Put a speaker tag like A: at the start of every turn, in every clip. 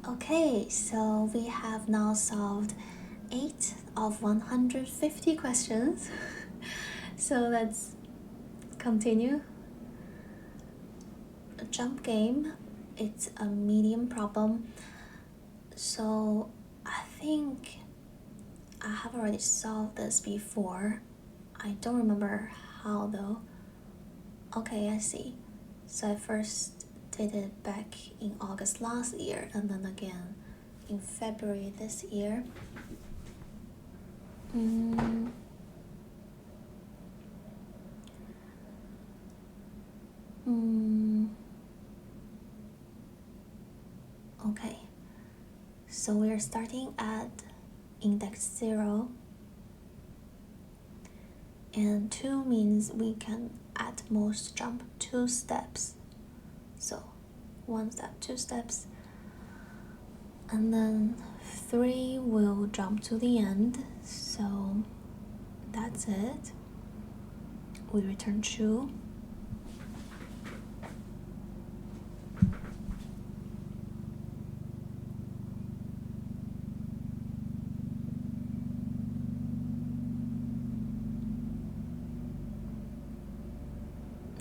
A: Okay, so we have now solved 8 of 150 questions. So let's continue. A jump game, it's a medium problem. So I think I have already solved this before. I don't remember how though. Okay, I see. So I first did it back in August last year and then again in February this year. Okay, so we're starting at index 0, and 2 means we can at most jump 2 steps. So 1 step, 2 steps, and then 3 will jump to the end, so that's it. We return true.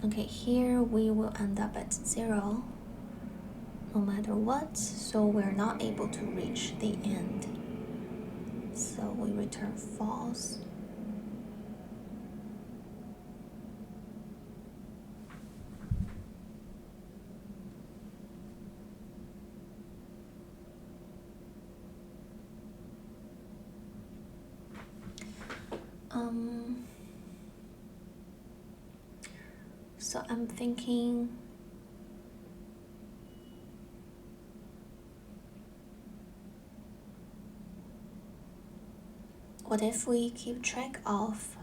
A: Okay, here we will end up at 0 no matter what, so we're not able to reach the end. So we return false. So I'm thinking what if we keep track of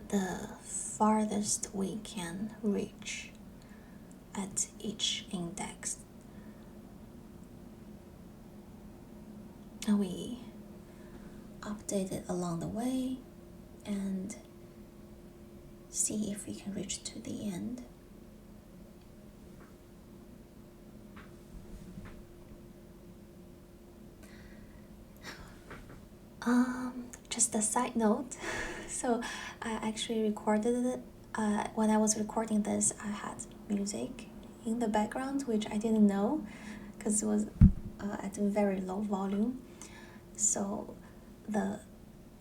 A: the farthest we can reach at each index, and we update it along the way and see if we can reach to the end. Just a side note, so I actually recorded it. When I was recording this, I had music in the background, which I didn't know because it was at a very low volume. So the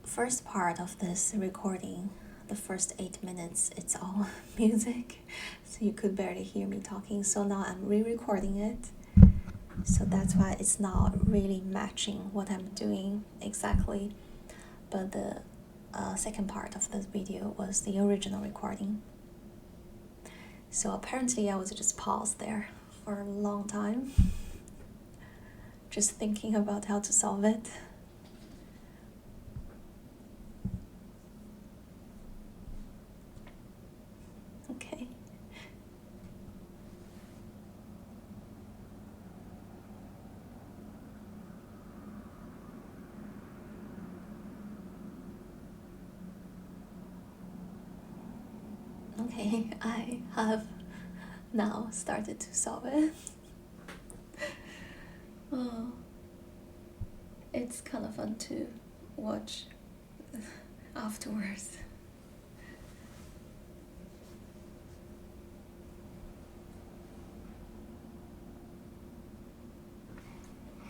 A: first part of this recording, the first 8 minutes, it's all music, so you could barely hear me talking. So now I'm re-recording it, so that's why it's not really matching what I'm doing exactly. But the second part of this video was the original recording. So apparently I was just paused there for a long time, just thinking about how to solve it. Okay. Okay, I have now started to solve it. Oh, it's kind of fun to watch afterwards.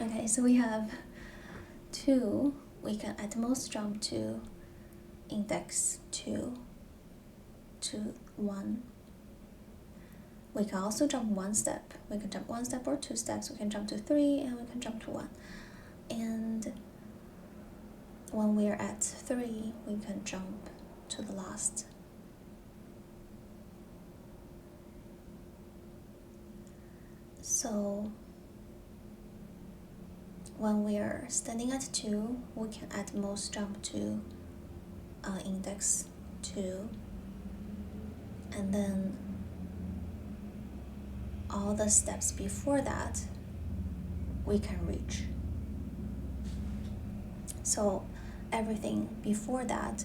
A: Okay, so we have 2. We can at most jump to index 2 to 1. We can also jump 1 step. We can jump 1 step or 2 steps. We can jump to 3 and we can jump to 1. And when we're at 3, we can jump to the last. So when we're standing at 2, we can at most jump to index 2, and then all the steps before that we can reach. So everything before that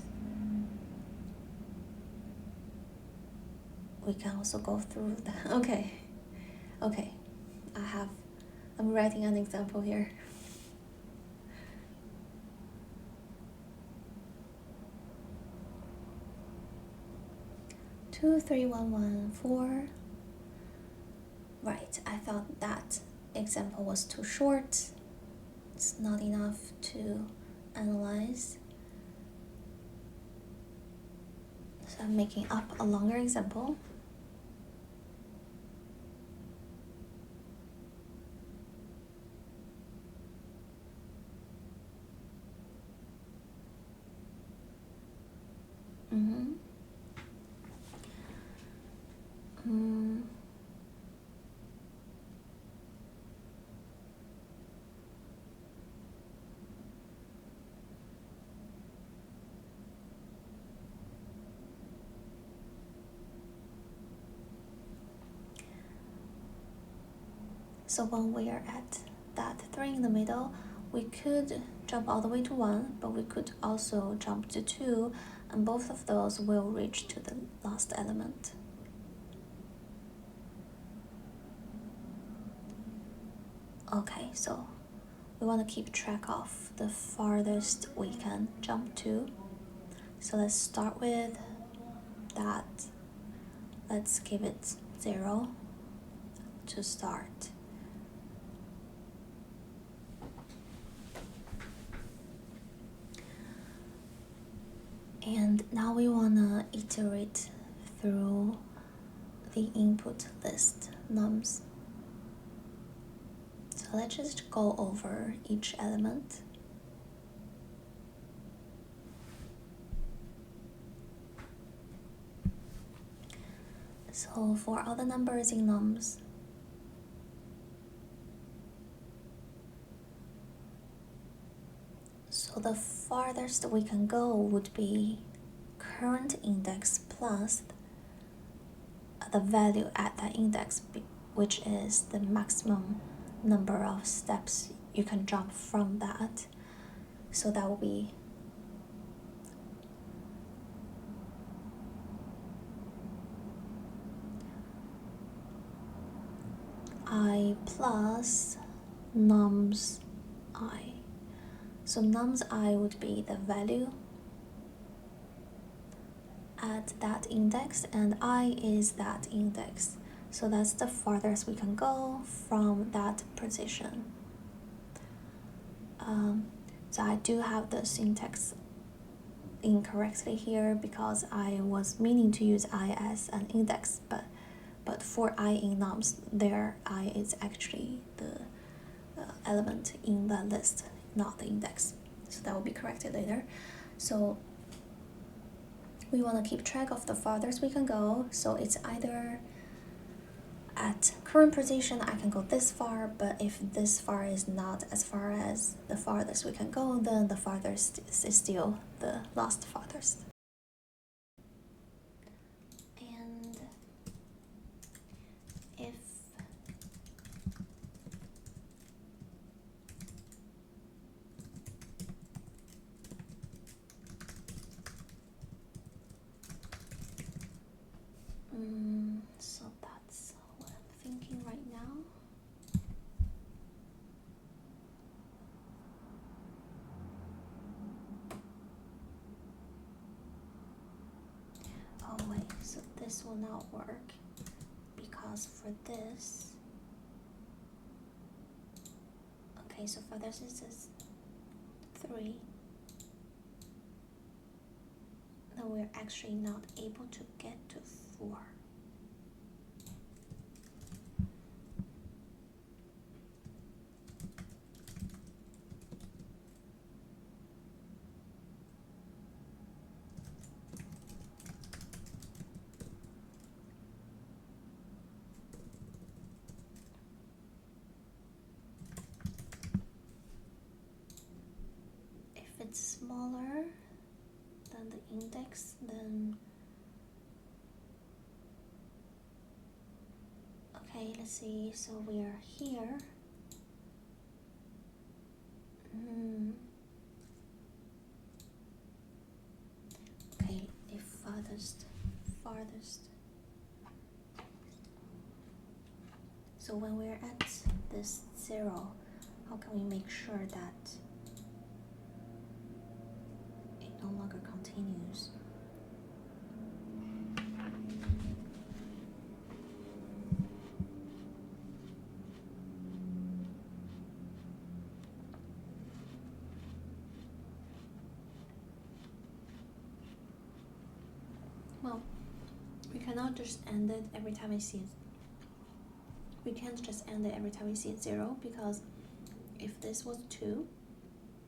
A: we can also go through that. Okay, I I'm writing an example here. Two, 3, 1, 1, 4. Right, I thought that example was too short. It's not enough to analyze. So I'm making up a longer example. So when we are at that 3 in the middle, we could jump all the way to 1, but we could also jump to 2, and both of those will reach to the last element. Okay, so we want to keep track of the farthest we can jump to. So let's start with that. Let's give it 0 to start. And now we want to iterate through the input list nums. So let's just go over each element. So for all the numbers in nums, so the farthest we can go would be current index plus the value at that index, which is the maximum number of steps you can jump from that. So that will be I plus nums I. So nums I would be the value at that index, and I is that index. So that's the farthest we can go from that position. So I do have the syntax incorrectly here because I was meaning to use I as an index, but for I in nums, there I is actually the element in the list, not the index. So that will be corrected later. So we want to keep track of the farthest we can go. So it's either at current position I can go this far, but if this far is not as far as the farthest we can go, then the farthest is still the last farthest. And if so that's what I'm thinking right now. Oh wait, so this will not work because for this, okay, so for this is 3. No, we're actually not able to get to 4. If it's smaller than the index, then okay, let's see, so we are here. Okay, if farthest. So when we're at this 0, how can we make sure that it no longer continues? Well, we cannot just end it every time we see it. We can't just end it every time we see 0, because if this was 2,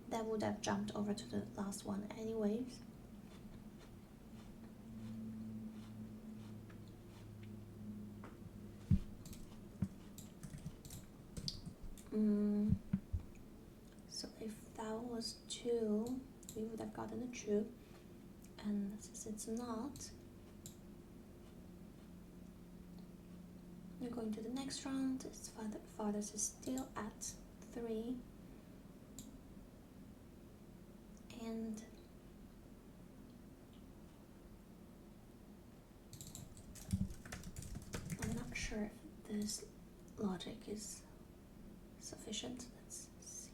A: that would have jumped over to the last one anyways. So if that was 2, we would have gotten a true, and since it's not, we're going to the next round. Its fathers is still at 3, and I'm not sure if this logic is sufficient. Let's see.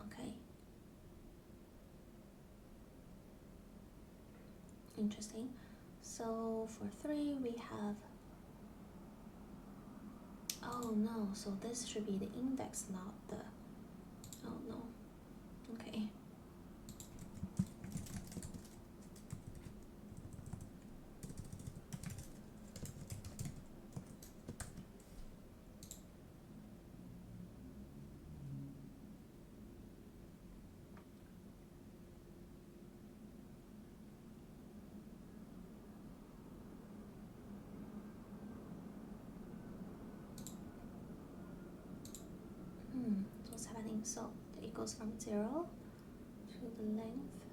A: Okay. Interesting. So for 3 we have, oh no, so this should be the index, not the, oh no, okay. What's happening? So it goes from 0 to the length,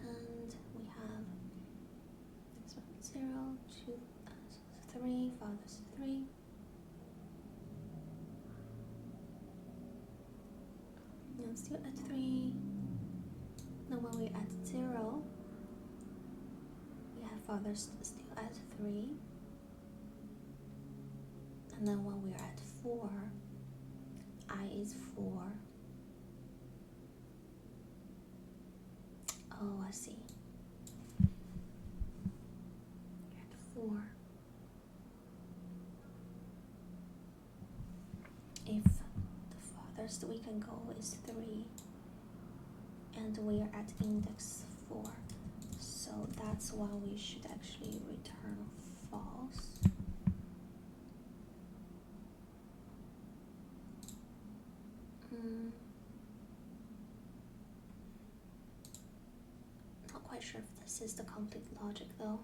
A: and we have this from 0 to 3, fathers 3, and still at 3. Now when we're at 0, we have fathers still at 3, and then when we're at 4, I is 4. Oh, I see. At 4. If the farthest we can go is 3, and we are at index 4, so that's why we should actually return false. Not quite sure if this is the complete logic though.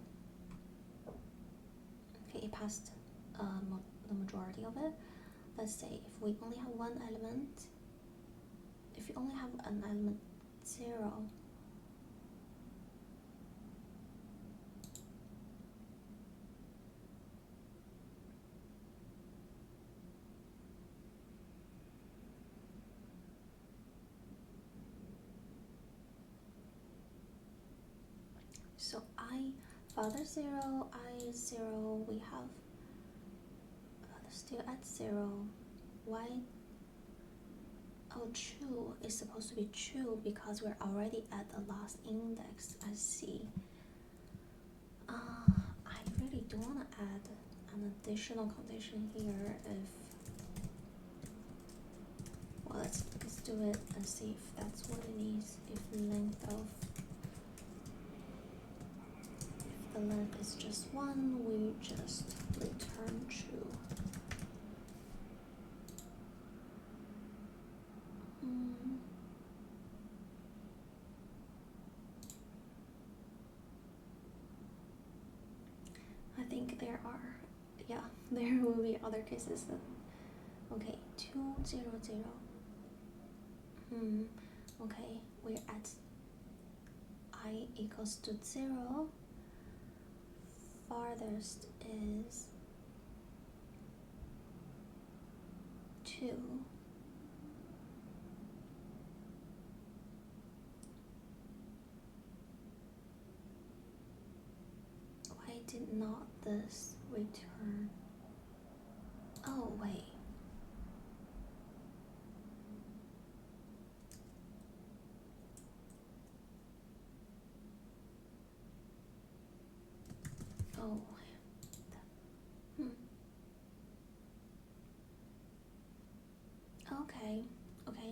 A: Okay, it passed the majority of it. Let's say if we only have one element, if you only have an element 0, so I, father 0, I 0, we have still at 0. Why? Oh, true is supposed to be true because we're already at the last index. I see. I really do want to add an additional condition here. If, well, let's do it and see if that's what it is. If the length is just 1, we just return true. I think there are, yeah, there will be other cases then. Okay, 2, 0, 0. Okay, we're at I equals to 0. Farthest is 2. Why did not this return? Oh, wait.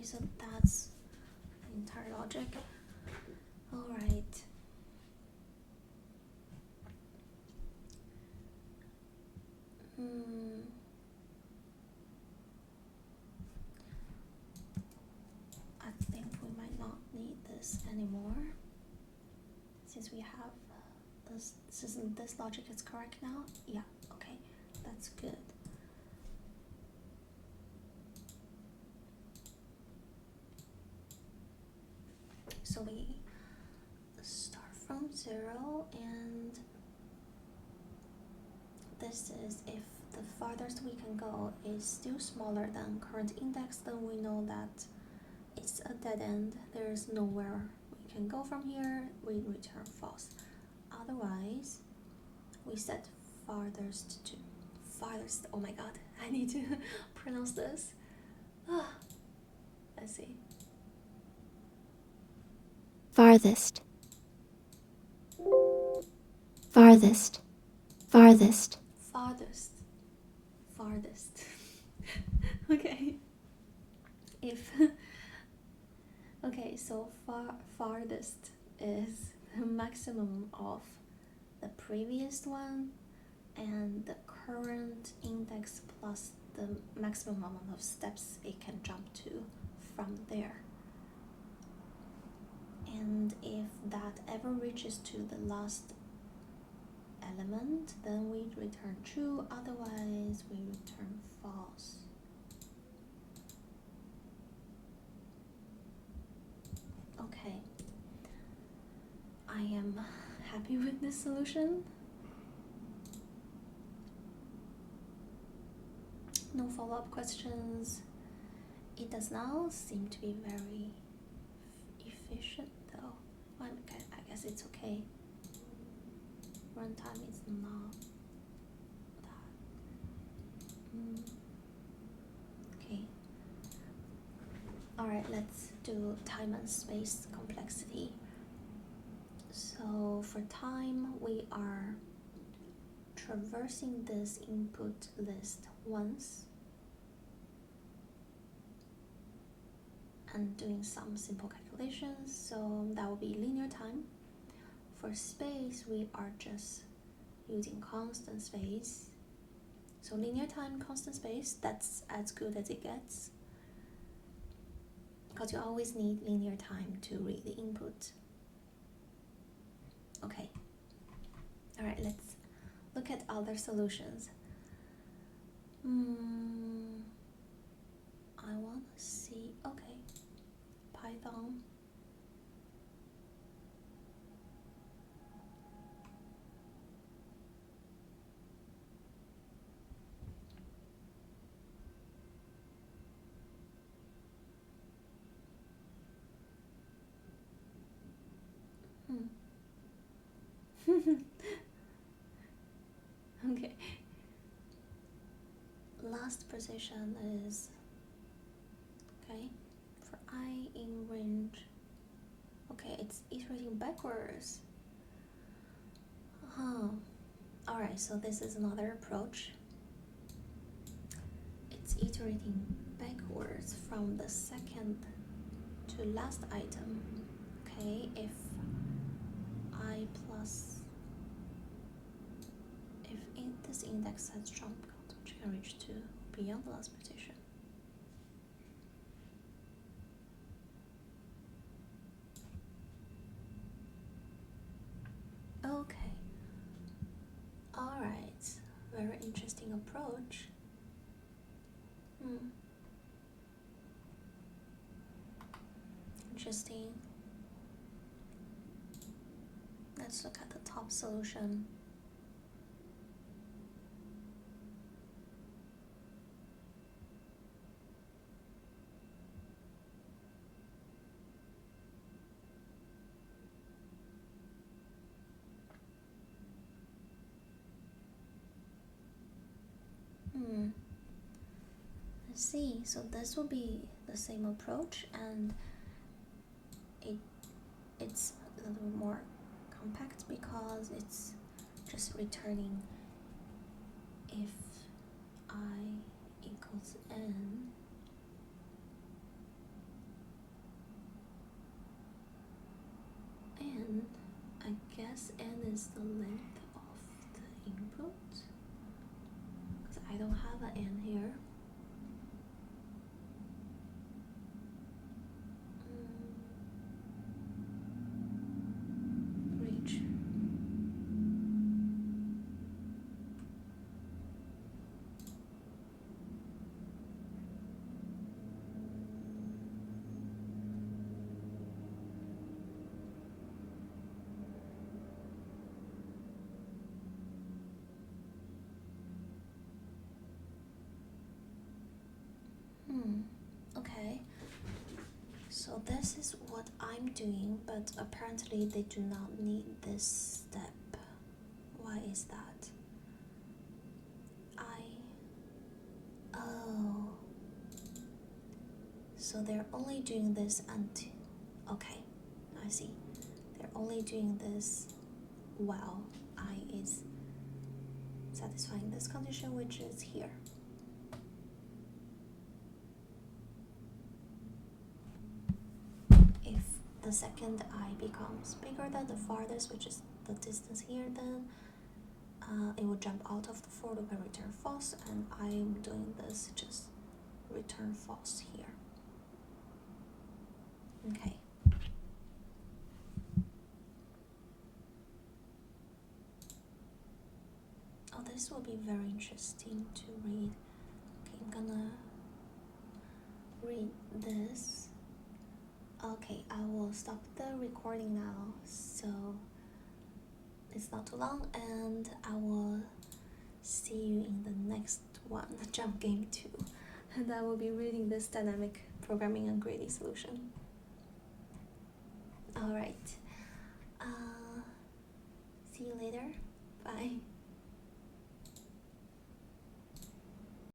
A: so that's the entire logic. Alright. I think we might not need this anymore, since we have this logic is correct now. Yeah, okay, that's good. So we start from 0, and this is if the farthest we can go is still smaller than current index, then we know that it's a dead end. There's nowhere we can go from here. We return false. Otherwise, we set farthest to farthest. Oh my god, I need to pronounce this. Let's see.
B: Farthest. Farthest. Farthest.
A: Farthest. Farthest. Okay. If okay, so farthest is the maximum of the previous one and the current index plus the maximum amount of steps it can jump to from there. And if that ever reaches to the last element, then we return true, otherwise we return false. Okay, I am happy with this solution. No follow-up questions. It does now seem to be very efficient though. I guess it's okay. Runtime is not that. Okay. Alright, let's do time and space complexity. So for time, we are traversing this input list once and doing some simple calculations, so that will be linear time. For space, we are just using constant space. So linear time, constant space, that's as good as it gets, because you always need linear time to read the input. Okay. Alright, let's look at other solutions. I want to see, okay, Python. Okay. Last position is, okay, for I in range. Okay, it's iterating backwards. Alright, so this is another approach. It's iterating backwards from the second to last item. Okay, if I plus, if this index has jump count, which can reach to beyond the last position. Okay. Alright, very interesting approach. Interesting. Let's look at the top solution. Let's see, so this will be the same approach, and it's a little bit more compact because it's just returning if I equals n, is the length of the input? Because I don't have an n here. Reach. Okay. So this is what I'm doing, but apparently they do not need this step. Why is that? Oh. So they're only doing this until... Okay, I see. They're only doing this while I is satisfying this condition, which is here. If the second I becomes bigger than the farthest, which is the distance here, then it will jump out of the for loop and return false, and I'm doing this just return false here. Okay. Oh, this will be very interesting to read. Okay, I'm gonna read this. Okay, I will stop the recording now, so it's not too long, and I will see you in the next one, Jump Game 2, and I will be reading this dynamic programming and grading solution. Alright, see you later.